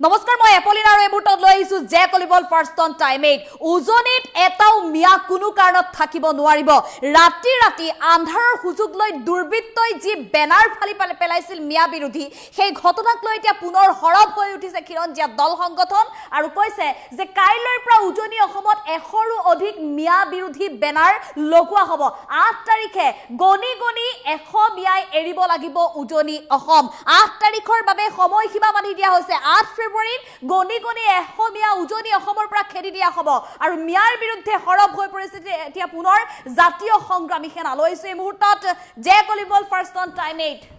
নমস্কাৰ মই এপলিন আৰু এই মুহূৰ্তত লৈ আহিছো জে কলিবল ফাৰ্ষ্ট অন টাইম 8 উজনিত এটাও মিয়া কোনো কাৰণত থাকিব নোৱাৰিব ৰাতি ৰাতি আন্ধাৰৰ সুযোগ লৈ দুৰ্বৃত্তই যি বেনাৰ ফালি পেলাইছিল মিয়া বিৰোধী সেই ঘটনাক লৈ এতিয়া পুনৰ হৰব হৈ উঠিছে খিলঞ্জীয়া দল সংগঠন আৰু কৈছে যে কাইলৈৰ পৰা উজনি অসমত 100ৰো অধিক মিয়া বিৰোধী বেনাৰ লগোৱা হ'ব 8 তাৰিখে গনি 100 মিয়াই এৰিব লাগিব উজনি অসম 8 তাৰিখৰ বাবে সময়সীমা বান্ধি দিয়া হৈছে 8 ফেব্ৰুৱাৰীত গনি 100 মিয়া উজনি অসমৰ পৰা খেদি দিয়া হ'ব আৰু মিয়াৰ বিৰুদ্ধে হৰব হৈ পৰিছে এতিয়া পুনৰ জাতীয় সংগ্ৰামী সেনা লৈছে এই মুহূৰ্তত জে কলিবল ফাৰ্ষ্ট অন টাইম 8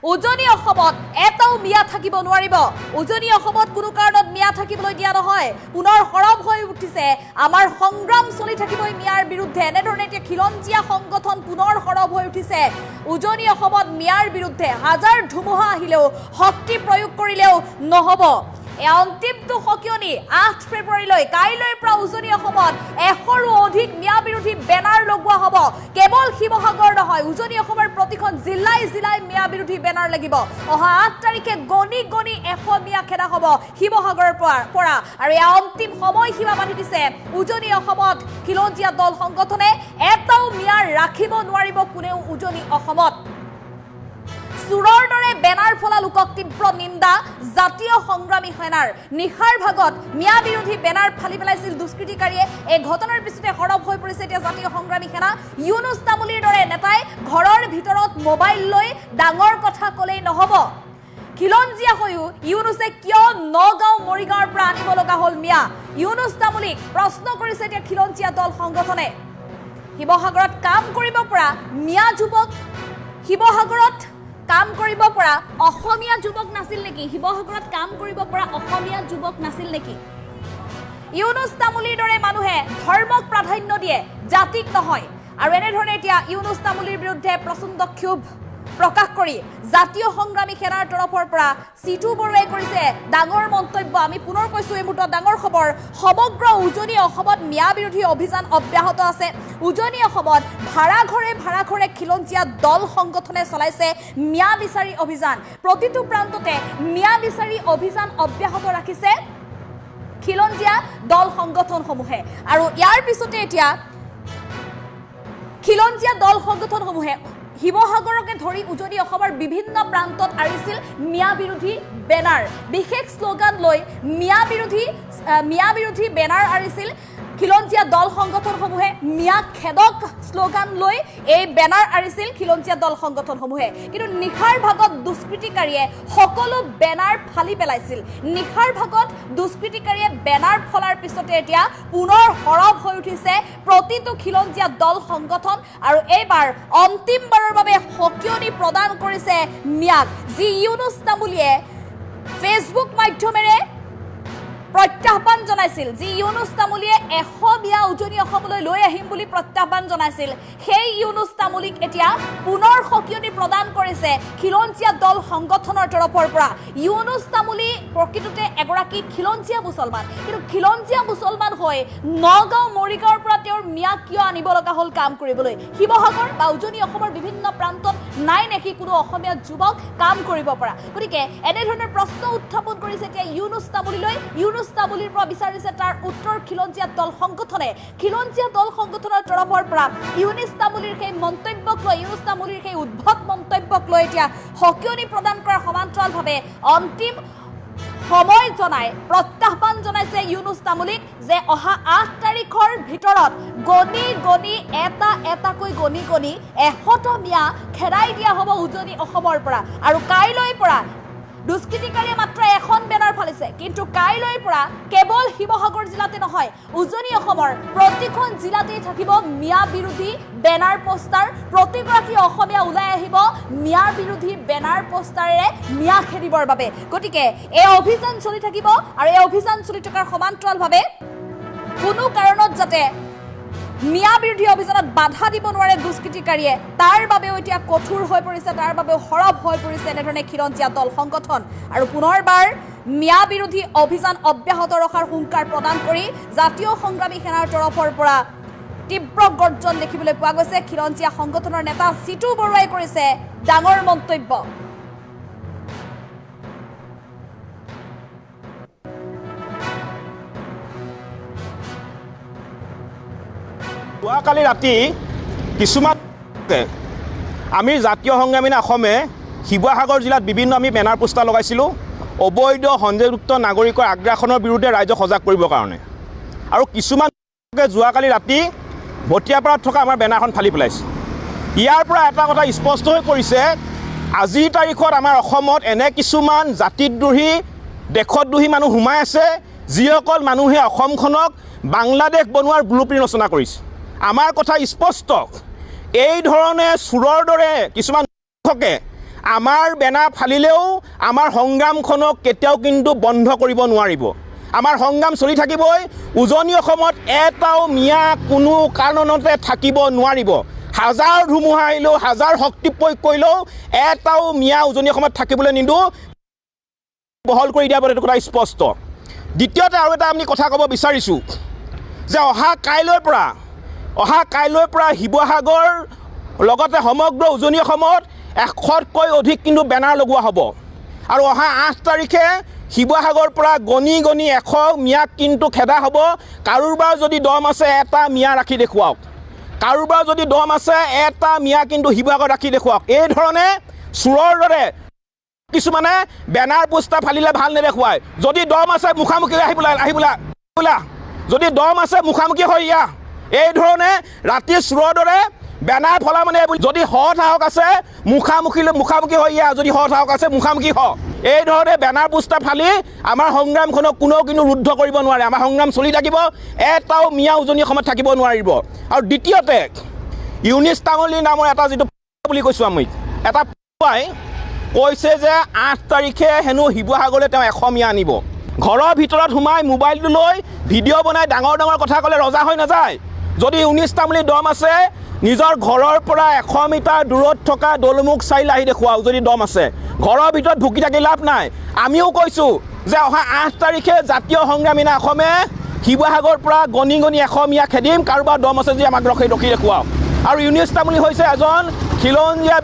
উজনি অসমত এটাও মিয়া থাকিব নোৱাৰিব উজনি অসমত কোনো কাৰণত মিয়া থাকিবলৈ দিয়া নহয় পুনৰ হৰব হৈ উঠিছে আমাৰ সংগ্ৰাম চলি থাকিবই মিয়াৰ বিৰুদ্ধে এনেধৰণে এতিয়া খিলঞ্জীয়া সংগঠন পুনৰ হৰব হৈ উঠিছে উজনি অসমত মিয়াৰ বিৰুদ্ধে হাজাৰ ধুমুহা আহিলেও শক্তি প্ৰয়োগ কৰিলেও নহব এই অন্তিমটো সকিয়নি 8 ফেব্ৰুৱাৰীলৈ কাইলৈৰ পৰা উজনি অসমত 100ৰো অধিক মিয়া বিৰোধী বেনাৰ লগোৱা হ'ব কেৱল শিৱসাগৰ নহয় উজনি অসমৰ প্ৰতিখন জিলাই জিলাই মিয়া বিৰোধী বেনাৰ লাগিব অহা 8 তাৰিখে গনি 100 মিয়া খেদা হ'ব শিৱসাগৰৰ পৰা আৰু এই অন্তিম সময়সীমা বান্ধি দিছে উজনি অসমত খিলঞ্জীয়া দল সংগঠনে এটাও মিয়া ৰাখিব নোৱাৰিব কোনেও উজনি অসমত সুৰৰ দৰে বেনাৰ ফলা লোকক তীব্ৰ নিন্দা জাতীয় সংগ্ৰামী সেনাৰ নিশাৰ ভাগত মিয়া বিৰোধী বেনাৰ ফালি পেলাইছিল দুষ্কৃতিকাৰীয়ে এই ঘটনাৰ পিছতে হৰব হৈ পৰিছে এতিয়া জাতীয় সংগ্ৰামী সেনা ইউনুছ তামুলীৰ দৰে নেতাই ঘৰৰ ভিতৰত মোবাইল লৈ ডাঙৰ কথা ক'লেই নহ'ব খিলঞ্জীয়া হৈও ইউনুছে কিয় নগাঁও মৰিগাঁৱৰ পৰা আনিব লগা হ'ল মিয়া ইউনুছ তামুলীক প্ৰশ্ন কৰিছে এতিয়া খিলঞ্জীয়া দল সংগঠনে শিৱসাগৰত কাম কৰিব পৰা মিয়া যুৱক শিৱসাগৰত কাম কৰিব পৰা অসমীয়া যুৱক নাছিল নেকি শিৱসাগৰত কাম কৰিব পৰা অসমীয়া যুৱক নাছিল নেকি ইউনুছ তামুলীৰ দৰে মানুহে ধৰ্মক প্ৰাধান্য দিয়ে জাতিক নহয় আৰু এনেধৰণে এতিয়া ইউনুছ তামুলীৰ বিৰুদ্ধে প্ৰচণ্ড ক্ষোভ প্ৰকাশ কৰি জাতীয় সংগ্ৰামী সেনাৰ তৰফৰ পৰা সিটু বৰুৱাই কৰিছে ডাঙৰ মন্তব্য আমি পুনৰ কৈছো এই মুহূৰ্তত ডাঙৰ খবৰ সমগ্ৰ উজনি অসমত মিয়া বিৰোধী অভিযান অব্যাহত আছে উজনি অসমত ভাড়া ঘৰে খিলঞ্জীয়া দল সংগঠনে চলাইছে মিয়া বিচাৰি অভিযান প্ৰতিটো প্ৰান্ততে মিয়া বিচাৰি অভিযান অব্যাহত ৰাখিছে খিলঞ্জীয়া দল সংগঠনসমূহে আৰু ইয়াৰ পিছতে এতিয়া খিলঞ্জীয়া দল সংগঠনসমূহে শিৱসাগৰকে ধৰি উজনি অসমৰ বিভিন্ন প্ৰান্তত আৰিছিল মিয়া বিৰোধী বেনাৰ বিশেষ শ্লোগান লৈ মিয়া বিৰোধী বেনাৰ আৰিছিল খিলঞ্জীয়া দল সংগঠনসমূহে মিয়া খেদক শ্লোগান লৈ এই বেনাৰ আৰিছিল খিলঞ্জীয়া দল সংগঠনসমূহে কিন্তু নিশাৰ ভাগত দুষ্কৃতিকাৰীয়ে সকলো বেনাৰ ফালি পেলাইছিল নিশাৰ ভাগত দুষ্কৃতিকাৰীয়ে বেনাৰ ফলাৰ পিছতে এতিয়া পুনৰ হৰব হৈ উঠিছে প্ৰতিটো খিলঞ্জীয়া দল সংগঠন আৰু এইবাৰ অন্তিমবাৰৰ বাবে সকিয়নি প্ৰদান কৰিছে মিয়াক যি ইউনুছ তামুলীয়ে ফেচবুক মাধ্যমেৰে প্ৰত্যাহ্বান জনাইছিল যি ইউনুছ তামুলীয়ে 100 মিয়া উজনি অসমলৈ লৈ আহিম বুলি প্ৰত্যাহ্বান জনাইছিল সেই ইউনুছ তামুলীক এতিয়া পুনৰ সকিয়নি প্ৰদান কৰিছে খিলঞ্জীয়া দল সংগঠনৰ তৰফৰ পৰা ইউনুছ তামুলী প্ৰকৃততে এগৰাকী খিলঞ্জীয়া মুছলমান কিন্তু খিলঞ্জীয়া মুছলমান হৈ নগাঁও মৰিগাঁৱৰ পৰা তেওঁৰ মিয়া কিয় আনিব লগা হ'ল কাম কৰিবলৈ শিৱসাগৰ বা উজনি অসমৰ বিভিন্ন প্ৰান্তত নাই নেকি কোনো অসমীয়া যুৱক কাম কৰিব পৰা গতিকে এনেধৰণৰ প্ৰশ্ন উত্থাপন কৰিছে এতিয়া ইউনুছ তামুলীলৈ ইউনুছ তামুলীৰ পৰা বিচাৰিছে তাৰ উত্তৰ খিলঞ্জীয়া দল সংগঠনে খিলঞ্জীয়া দল সংগঠনৰ তৰফৰ পৰা ইউনুছ তামুলীৰ সেই মন্তব্যক লৈ ইউনুছ তামুলীৰ সেই উদ্ভট মন্তব্যক লৈ এতিয়া সকিয়নি প্ৰদান কৰাৰ সমান্তৰালভাৱে অন্তিম সময় জনাই প্ৰত্যাহ্বান জনাইছে ইউনুছ তামুলীক যে অহা 8 তাৰিখৰ ভিতৰত গনি এটাকৈ গনি 100টা মিয়া খেদাই দিয়া হ'ব উজনি অসমৰ পৰা আৰু কাইলৈৰ পৰা দুষ্কৃতিকাৰীয়ে মাত্ৰ এখন বেনাৰ ফালিছে কিন্তু কাইলৈৰ পৰা কেৱল শিৱসাগৰ জিলাতে নহয় উজনি অসমৰ প্ৰতিখন জিলাতেই থাকিব মিয়া বিৰোধী বেনাৰ পোষ্টাৰ প্ৰতিগৰাকী অসমীয়া ওলাই আহিব মিয়া বিৰোধী বেনাৰ পোষ্টাৰেৰে মিয়া খেদিবৰ বাবে গতিকে এই অভিযান চলি থাকিব আৰু এই অভিযান চলি থকাৰ সমান্তৰালভাৱে কোনো কাৰণত যাতে মিয়া বিৰোধী অভিযানত বাধা দিব নোৱাৰে দুষ্কৃতিকাৰীয়ে তাৰ বাবেও এতিয়া কঠোৰ হৈ পৰিছে তাৰ বাবেও হৰব হৈ পৰিছে এনেধৰণে খিলঞ্জীয়া দল সংগঠন আৰু পুনৰবাৰ মিয়া বিৰোধী অভিযান অব্যাহত ৰখাৰ হুংকাৰ প্ৰদান কৰি জাতীয় সংগ্ৰামী সেনাৰ তৰফৰ পৰা তীব্ৰ গৰ্জন দেখিবলৈ পোৱা গৈছে খিলঞ্জীয়া সংগঠনৰ নেতা সিটু বৰুৱাই কৰিছে ডাঙৰ মন্তব্য যোৱাকালি ৰাতি কিছুমান আমি জাতীয় সংগ্ৰামী অসমে শিৱসাগৰ জিলাত বিভিন্ন আমি বেনাৰ পোষ্টাৰ লগাইছিলোঁ অবৈধ সন্দেহযুক্ত নাগৰিকৰ আগ্ৰাসনৰ বিৰুদ্ধে ৰাইজক সজাগ কৰিবৰ কাৰণে আৰু কিছুমান যোৱাকালি ৰাতি ভটিয়াপাৰাত থকা আমাৰ বেনাৰখন ফালি পেলাইছে। ইয়াৰ পৰা এটা কথা স্পষ্ট হৈ পৰিছে, আজিৰ তাৰিখত আমাৰ অসমত এনে কিছুমান জাতিদ্ৰোহী দেশদ্ৰোহী মানুহ সোমাই আছে যিসকল মানুহে অসমখনক বাংলাদেশ বনোৱাৰ ব্লুপ্ৰিণ্ট ৰচনা কৰিছে। আমাৰ কথা স্পষ্ট, এই ধৰণে চোৰৰ দৰে কিছুমান লোকে আমাৰ বেনাৰ ফালিলেও আমাৰ সংগ্ৰামখনক কেতিয়াও কিন্তু বন্ধ কৰিব নোৱাৰিব। আমাৰ সংগ্ৰাম চলি থাকিবই। উজনি অসমত এটাও মিয়া কোনো কাৰণতে থাকিব নোৱাৰিব। হাজাৰ ধুমুহা আহিলেও হাজাৰ শক্তি প্ৰয়োগ কৰিলেও এটাও মিয়া উজনি অসমত থাকিবলৈ নিদিওঁ, বহল কৰি দিয়া এইটো কথা স্পষ্ট। দ্বিতীয়তে আৰু এটা আমি কথা ক'ব বিচাৰিছোঁ যে অহা কাইলৈৰ পৰা শিৱসাগৰ লগতে সমগ্ৰ উজনি অসমত 100তকৈ অধিক কিন্তু বেনাৰ লগোৱা হ'ব আৰু অহা 8 তাৰিখে শিৱসাগৰৰ পৰা গণি 100 মিয়াক কিন্তু খেদা হ'ব। কাৰোবাৰ যদি দম আছে এটা মিয়া ৰাখি দেখুৱাওক, কাৰোবাৰ যদি দম আছে এটা মিয়া কিন্তু শিৱসাগৰ ৰাখি দেখুৱাওক। এই ধৰণে চোৰৰ দৰে কিছুমানে বেনাৰ পোষ্টাৰ ফালিলে ভাল নেদেখুৱায়। যদি দম আছে মুখামুখি আহিবোলা যদি দম আছে মুখামুখি হৈ ইয়া। এই ধৰণে ৰাতি চোৰৰ দৰে বেনাৰ ফলা মানে যদি সাহস আছে মুখামুখি হৈ ইয়া, যদি সাহস আছে মুখামুখি হ। এই ধৰণে বেনাৰ পোষ্টাৰ ফালি আমাৰ সংগ্ৰামখনক কোনেও কিন্তু ৰুদ্ধ কৰিব নোৱাৰে। আমাৰ সংগ্ৰাম চলি থাকিব, এটাও মিয়া উজনি অসমত থাকিব নোৱাৰিব। আৰু দ্বিতীয়তে ইউনিছ তামুলী নামৰ এটা যিটো বুলি কৈছোঁ আমি, এটা কৈছে যে 8 তাৰিখে হেনো শিৱসাগৰলৈ তেওঁ 100 মিয়া আনিব। ঘৰৰ ভিতৰত সোমাই মোবাইলটো লৈ ভিডিঅ' বনাই ডাঙৰ কথা ক'লে ৰজা হৈ নাযায়। যদি ইউনিছ তামুলী দম আছে নিজৰ ঘৰৰ পৰা 100 মিটাৰ দূৰত থকা দলমুখ চাৰিআলি আহি দেখুৱাওক। যদি দম আছে ঘৰৰ ভিতৰত ভুকি থাকি লাভ নাই। আমিও কৈছোঁ যে অহা 8 তাৰিখে জাতীয় সংগ্ৰামী অসমে শিৱসাগৰৰ পৰা গণি 100 মিয়া খেদিম। কাৰোবাৰ দম আছে যদি আমাক ৰখি দেখুৱাওক। আৰু ইউনিছ তামুলী হৈছে এজন খিলঞ্জীয়া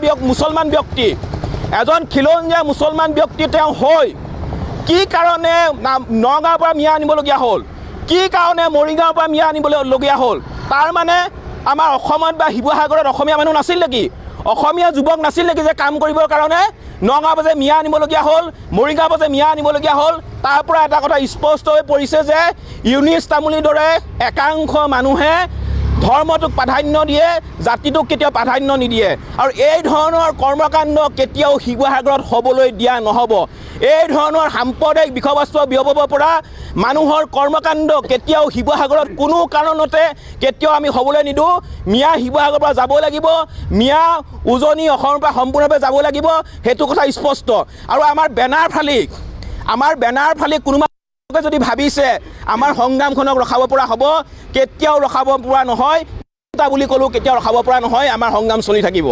মুছলমান ব্যক্তি, তেওঁ হৈ কি কাৰণে নগাঁৱৰ পৰা মিয়া আনিবলগীয়া হ'ল, কি কাৰণে মৰিগাঁৱৰ পৰা মিয়া আনিবলগীয়া হ'ল? তাৰ মানে আমাৰ অসমত বা শিৱসাগৰত অসমীয়া মানুহ নাছিল নেকি? অসমীয়া যুৱক নাছিল নেকি যে কাম কৰিবৰ কাৰণে নগাঁৱৰ পৰা যে মিয়া আনিবলগীয়া হ'ল, মৰিগাঁৱৰ পৰা যে মিয়া আনিবলগীয়া হ'ল? তাৰ পৰা এটা কথা স্পষ্ট হৈ পৰিছে যে ইউনিছ তামুলীৰ দৰে একাংশ মানুহে ধৰ্মটোক প্ৰাধান্য দিয়ে, জাতিটোক কেতিয়াও প্ৰাধান্য নিদিয়ে। আৰু এই ধৰণৰ কৰ্মকাণ্ড কেতিয়াও শিৱসাগৰত হ'বলৈ দিয়া নহ'ব। এই ধৰণৰ সাম্প্ৰদায়িক বিষয়বস্তু বিয়পাব পৰা মানুহৰ কৰ্মকাণ্ড কেতিয়াও শিৱসাগৰত কোনো কাৰণতে কেতিয়াও আমি হ'বলৈ নিদিওঁ। মিয়া শিৱসাগৰৰ পৰা যাব লাগিব, মিয়া উজনি অসমৰ পৰা সম্পূৰ্ণভাৱে যাব লাগিব, সেইটো কথা স্পষ্ট। আৰু আমাৰ বেনাৰ ফালি কোনোবা যদি ভাবিছে আমাৰ সংগ্ৰামখনক ৰখাব পৰা হ'ব, কেতিয়াও ৰখাব পৰা নহয়। বুলি ক'লোঁ কেতিয়াও ৰখাব পৰা নহয়। আমাৰ সংগ্ৰাম চলি থাকিব।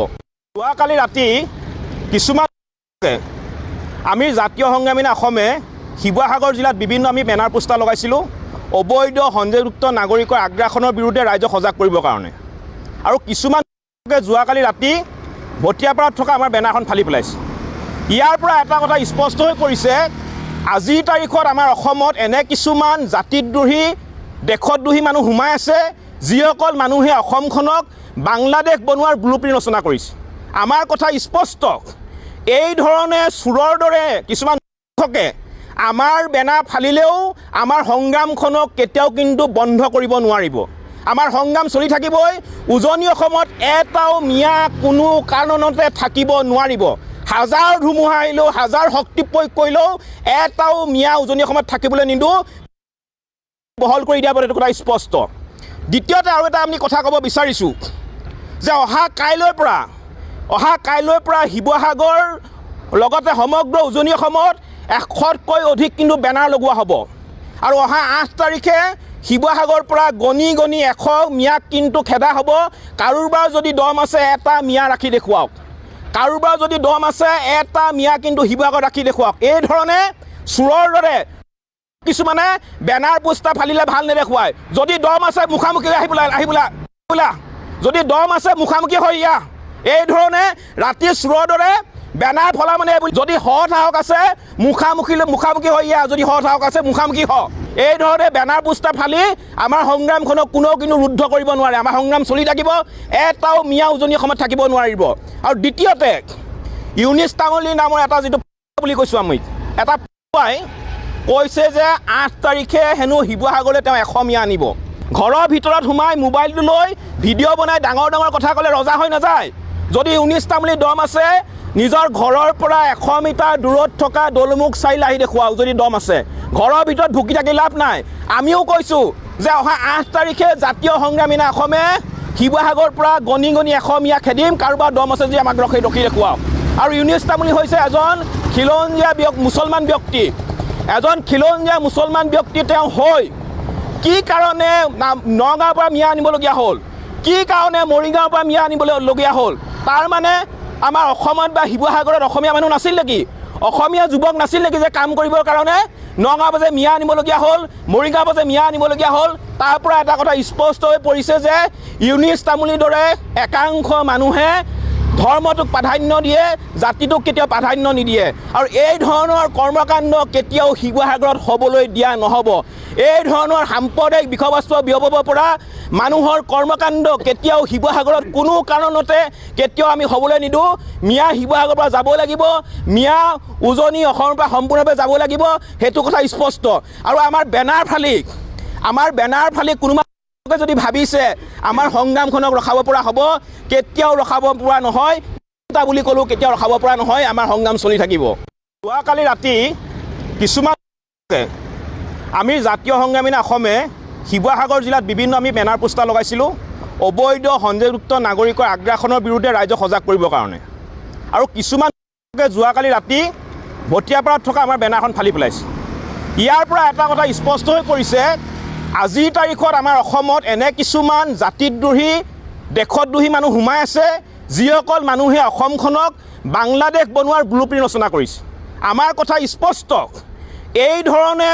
যোৱাকালি ৰাতি কিছুমান আমি জাতীয় সংগ্ৰামী অসমে শিৱসাগৰ জিলাত বিভিন্ন আমি বেনাৰ পোষ্টাৰ লগাইছিলোঁ অবৈধ সন্দেহযুক্ত নাগৰিকৰ আগ্ৰাসনৰ বিৰুদ্ধে ৰাইজক সজাগ কৰিবৰ কাৰণে আৰু কিছুমান যোৱাকালি ৰাতি ভটিয়াপাৰাত থকা আমাৰ বেনাৰখন ফালি পেলাইছে। ইয়াৰ পৰা এটা কথা স্পষ্ট হৈ পৰিছে, আজিৰ তাৰিখত আমাৰ অসমত এনে কিছুমান জাতিদ্ৰোহী দেশদ্ৰোহী মানুহ সোমাই আছে যিসকল মানুহে অসমখনক বাংলাদেশ বনোৱাৰ ব্লুপ্ৰিণ্ট ৰচনা কৰিছে। আমাৰ কথা স্পষ্ট, এই ধৰণে চোৰৰ দৰে কিছুমান লোকে আমাৰ বেনাৰ ফালিলেও আমাৰ সংগ্ৰামখনক কেতিয়াও কিন্তু বন্ধ কৰিব নোৱাৰিব। আমাৰ সংগ্ৰাম চলি থাকিবই। উজনি অসমত এটাও মিয়া কোনো কাৰণতে থাকিব নোৱাৰিব। হাজাৰ ধুমুহা আহিলেও হাজাৰ শক্তি প্ৰয়োগ কৰিলেও এটাও মিয়া উজনি অসমত থাকিবলৈ নিদিওঁ, বহল কৰি দিয়া এইটো কথা স্পষ্ট। দ্বিতীয়তে আৰু এটা আমি কথা ক'ব বিচাৰিছোঁ যে অহা কাইলৈৰ পৰা শিৱসাগৰ লগতে সমগ্ৰ উজনি অসমত 100তকৈ অধিক কিন্তু বেনাৰ লগোৱা হ'ব আৰু অহা 8 তাৰিখে শিৱসাগৰৰ পৰা গণি 100 মিয়াক কিন্তু খেদা হ'ব। কাৰোবাৰ যদি দম আছে এটা মিয়া ৰাখি দেখুৱাওক, কাৰোবাৰ যদি দম আছে এটা মিয়া কিন্তু শিৱসাগৰ ৰাখি দেখুৱাওক। এই ধৰণে চোৰৰ দৰে কিছুমানে বেনাৰ পোষ্টাৰ ফালিলে ভাল নেদেখুৱায়। যদি দম আছে মুখামুখি আহিবোলা যদি দম আছে মুখামুখি হৈ ইয়া। এই ধৰণে ৰাতি চোৰৰ দৰে বেনাৰ ফলা মানে যদি সাহস আছে মুখামুখি হৈ ইয়া, যদি সাহস আছে মুখামুখি হ। এই ধৰণে বেনাৰ পোষ্টাৰ ফালি আমাৰ সংগ্ৰামখনক কোনেও কিন্তু ৰুদ্ধ কৰিব নোৱাৰে। আমাৰ সংগ্ৰাম চলি থাকিব, এটাও মিয়া উজনি অসমত থাকিব নোৱাৰিব। আৰু দ্বিতীয়তে ইউনিছ তামুলী নামৰ এটা যিটো বুলি কৈছোঁ আমি, এটা কৈছে যে 8 তাৰিখে হেনো শিৱসাগৰলৈ তেওঁ 100 মিয়া আনিব। ঘৰৰ ভিতৰত সোমাই মোবাইলটো লৈ ভিডিঅ' বনাই ডাঙৰ ডাঙৰ কথা ক'লে ৰজা হৈ নাযায়। যদি ইউনিছ তামুলী দম আছে, নিজৰ ঘৰৰ পৰা 100 মিটাৰ দূৰত থকা দলমুখ চাৰিআলি আহি দেখুৱাওক যদি দম আছে। ঘৰৰ ভিতৰত ভুকি থাকি লাভ নাই। আমিও কৈছোঁ যে অহা 8 তাৰিখে জাতীয় সংগ্ৰামী অসমে শিৱসাগৰৰ পৰা গণি গণি 100 মিয়া খেদিম, কাৰোবাৰ দম আছে যদি আমাক ৰখি দেখুৱাওক। আৰু ইউনিছ তামুলী হৈছে এজন খিলঞ্জীয়া মুছলমান ব্যক্তি, এজন খিলঞ্জীয়া মুছলমান ব্যক্তি তেওঁ হৈ কি কাৰণে নগাঁৱৰ পৰা মিয়া আনিবলগীয়া হ'ল, কি কাৰণে মৰিগাঁৱৰ পৰা মিয়া আনিবলগীয়া হ'ল? তাৰ মানে আমাৰ অসমত বা শিৱসাগৰত অসমীয়া মানুহ নাছিল নেকি? অসমীয়া যুৱক নাছিল নেকি যে কাম কৰিবৰ কাৰণে নগাঁৱৰ পৰা যে মিয়া আনিবলগীয়া হ'ল, মৰিগাঁৱৰ পৰা যে মিয়া আনিবলগীয়া হ'ল? তাৰ পৰা এটা কথা স্পষ্ট হৈ পৰিছে যে ইউনিছ তামুলীৰ দৰে একাংশ মানুহে ধৰ্মটোক প্ৰাধান্য দিয়ে, জাতিটোক কেতিয়াও প্ৰাধান্য নিদিয়ে। আৰু এই ধৰণৰ কৰ্মকাণ্ড কেতিয়াও শিৱসাগৰত হ'বলৈ দিয়া নহ'ব। এই ধৰণৰ সাম্প্ৰদায়িক বিষয়বস্তু বিয়পাব পৰা মানুহৰ কৰ্মকাণ্ড কেতিয়াও শিৱসাগৰত কোনো কাৰণতে কেতিয়াও আমি হ'বলৈ নিদিওঁ। মিয়া শিৱসাগৰৰ পৰা যাব লাগিব, মিয়া উজনি অসমৰ পৰা সম্পূৰ্ণভাৱে যাব লাগিব, সেইটো কথা স্পষ্ট। আৰু আমাৰ বেনাৰ ফালি কোনোবা যদি ভাবিছে আমাৰ সংগ্ৰামখনক ৰখাব পৰা হ'ব, কেতিয়াও ৰখাব পৰা নহয়। বুলি ক'লেও কেতিয়াও ৰখাব পৰা নহয়। আমাৰ সংগ্ৰাম চলি থাকিব। যোৱাকালি ৰাতি কিছুমান আমি জাতীয় সংগ্ৰামী অসমে শিৱসাগৰ জিলাত বিভিন্ন আমি বেনাৰ পোষ্টাৰ লগাইছিলোঁ অবৈধ সন্দেহযুক্ত নাগৰিকৰ আগ্ৰাসনৰ বিৰুদ্ধে ৰাইজক সজাগ কৰিবৰ কাৰণে। আৰু কিছুমান যোৱাকালি ৰাতি ভটিয়াপাৰাত থকা আমাৰ বেনাৰখন ফালি পেলাইছে। ইয়াৰ পৰা এটা কথা স্পষ্ট হৈ পৰিছে, আজিৰ তাৰিখত আমাৰ অসমত এনে কিছুমান জাতিদ্ৰোহী দেশদ্ৰোহী মানুহ সোমাই আছে, যিসকল মানুহে অসমখনক বাংলাদেশ বনোৱাৰ ব্লুপ্ৰিণ্ট ৰচনা কৰিছে। আমাৰ কথা স্পষ্ট, এই ধৰণে